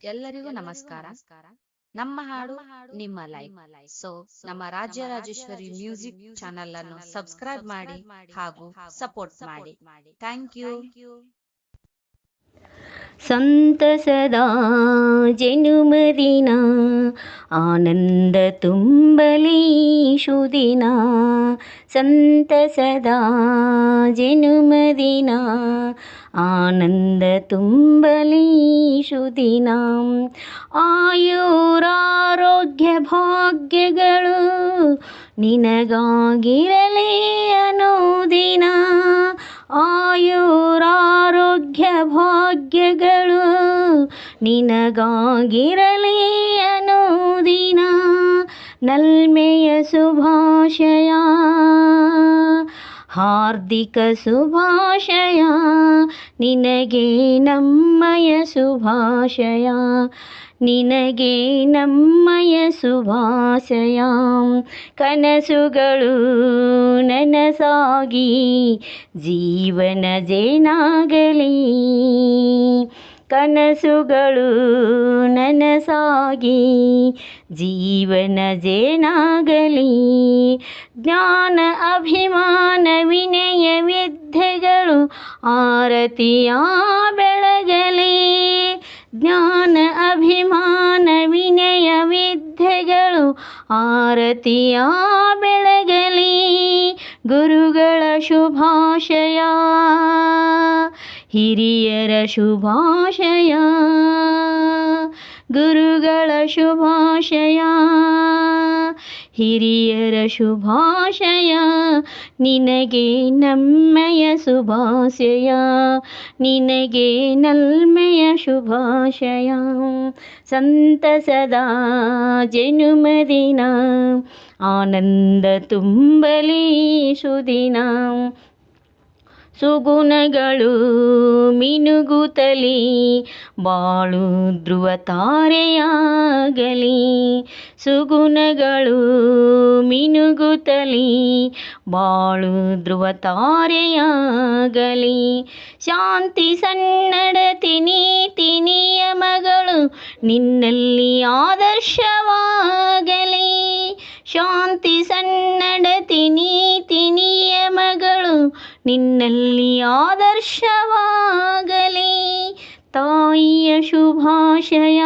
ಎಲ್ಲರಿಗೂ ನಮಸ್ಕಾರ. ನಮ್ಮ ಹಾಡು ನಿಮ್ಮ ಲೈಫ್. ಸೊ ನಮ್ಮ ರಾಜ್ಯರಾಜೇಶ್ವರಿ ಮ್ಯೂಸಿಕ್ ಚಾನೆಲ್ ಅನ್ನು ಸಬ್ಸ್ಕ್ರೈಬ್ ಮಾಡಿ ಹಾಗೂ ಸಪೋರ್ಟ್ ಮಾಡಿ. Thank you. ಸಂತಸದ ಜನುಮದಿನ ಆನಂದ ತುಂಬಲಿ ಶುದಿನ. ಸಂತಸದ ಜನುಮದಿನ ಆನಂದ ತುಂಬಲಿ ಶುದಿನ. ಆಯುರಾರೋಗ್ಯ ಭಾಗ್ಯಗಳು ನಿನಗಾಗಿರಲಿ ಅನುದಿನ. ಆಯುರಾರೋಗ್ಯ ಭಾಗ್ಯಗಳು ನಿನಗಾಗಿರಲಿ ಅನುದಿನ. ನಲ್ಮೆಯ ಶುಭಾಶಯ, ಹಾರ್ದಿಕ ಶುಭಾಶಯ, ನಿನಗೆ ನಮ್ಮಯ ಶುಭಾಶಯ, ನಿನಗೆ ನಮ್ಮಯ ಶುಭಾಶಯ. ಕನಸುಗಳು ನನಸಾಗಿ ಜೀವನ ಜೇನಾಗಲಿ. ಕನಸುಗಳು ನನಸಾಗಿ ಜೀವನ ಜೇನಾಗಲಿ. ಜ್ಞಾನ ಅಭಿಮಾನ ವಿನಯ ವಿದ್ಯೆಗಳು ಆರತಿಯ ಬೆಳಗಲಿ. ಜ್ಞಾನ ಅಭಿಮಾನ ವಿನಯ ವಿದ್ಯೆಗಳು ಆರತಿಯ ಬೆಳಗಲಿ. ಗುರುಗಳ ಶುಭಾಶಯ, ಹಿರಿಯರ ಶುಭಾಶಯ, ಗುರುಗಳ ಶುಭಾಶಯ, ಹಿರಿಯರ ಶುಭಾಶಯ, ನಿನಗೆ ನಮ್ಮಯ ಶುಭಾಶಯ, ನಿನಗೆ ನಲ್ಮೆಯ ಶುಭಾಶಯ. ಸಂತಸದ ಜನುಮದಿನ ಆನಂದ ತುಂಬಲಿ ಶುದಿನ. ಸುಗುಣಗಳು ಮಿನುಗುತ್ತಲಿ ಬಾಳು ಧ್ರುವ ತಾರೆಯಾಗಲಿ. ಸುಗುಣಗಳು ಮಿನುಗುತ್ತಲಿ ಬಾಳು ಧ್ರುವ ತಾರೆಯಾಗಲಿ. ಶಾಂತಿ ಸನ್ನಡತೆ ನೀತಿ ನಿಯಮಗಳು ನಿನ್ನಲ್ಲಿ ಆದರ್ಶವಾಗಲಿ. ಶಾಂತಿ ಸನ್ನಡತೆ ನೀತಿ ನಿಯಮಗಳು ನಿನ್ನಲ್ಲಿ ಆದರ್ಶವಾಗಲಿ. ತಾಯಿಯ ಶುಭಾಶಯ,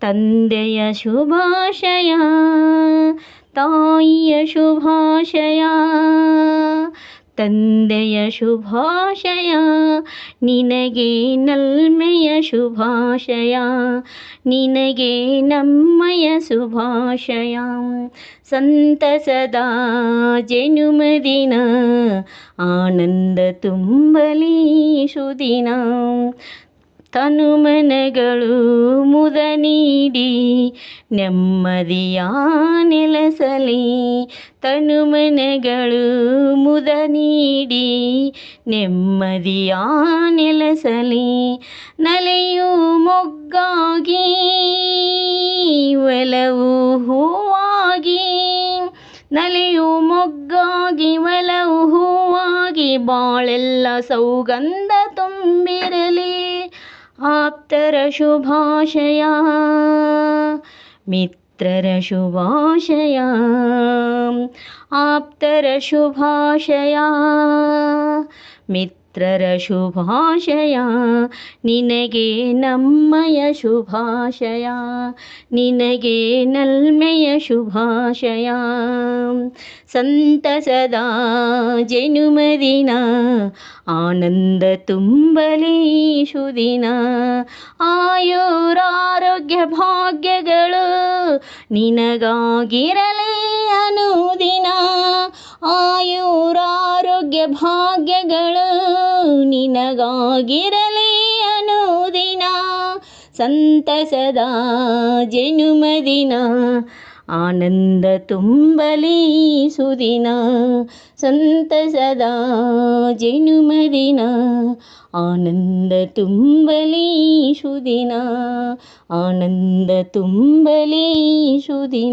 ತಂದೆಯ ಶುಭಾಶಯ, ತಾಯಿಯ ಶುಭಾಶಯ, ತಂದೆಯ ಶುಭಾಶಯ, ನಿನಗೆ ನಲ್ಮೆಯ ಶುಭಾಶಯ, ನಿನಗೆ ನಮ್ಮಯ ಶುಭಾಶಯ. ಸಂತಸದ ಜನುಮದಿನ ಆನಂದ ತುಂಬಲಿ ಶುದಿನ. ತನುಮನಗಳು ಮುದ ನೀಡಿ ನೆಮ್ಮದಿಯ ನೆಲೆಸಲಿ. ತನುಮನಗಳು ಮುದ ನೀಡಿ ನೆಮ್ಮದಿಯ ನೆಲೆಸಲಿ. ನಲೆಯು ಮೊಗ್ಗಾಗಿ ಒಲವು ಹೂವಾಗಿ. ನಲೆಯು ಮೊಗ್ಗಾಗಿ ಒಲವು ಹೂವಾಗಿ ಬಾಳೆಲ್ಲ ಸೌಗಂಧ ತುಂಬಿರಲಿ. ಆಪ್ತರ ಶುಭಾಶಯ, ಮಿತ್ರರ ಶುಭಾಶಯ, ಆಪ್ತರ ಶುಭಾಶಯ, ಮಿತ್ರರ ಶುಭಾಶಯ, ನಿನಗೆ ನಮ್ಮಯ ಶುಭಾಶಯ, ನಿನಗೆ ನಲ್ಮೆಯ ಶುಭಾಶಯ. ಸಂತಸದ ಜನುಮದಿನ ಆನಂದ ತುಂಬಲಿ ಶುದಿನ. ಆಯುರಾರೋಗ್ಯ ಭಾಗ್ಯಗಳು ನಿನಗಾಗಿರಲಿ ಅನುದಿನ. ಆಯುರಾರೋಗ್ಯ ಭಾಗ್ಯಗಳು ನಿನಗಾಗಿರಲಿ ಅನುದಿನ. ಸಂತಸದ ಜನುಮದಿನ ಆನಂದ ತುಂಬಲಿ ಸುದಿನ. ಸಂತಸದ ಜನುಮದಿನ ಆನಂದ ತುಂಬಲಿ ಶುದಿನ. ಆನಂದ ತುಂಬಲಿ ಶುದಿನ.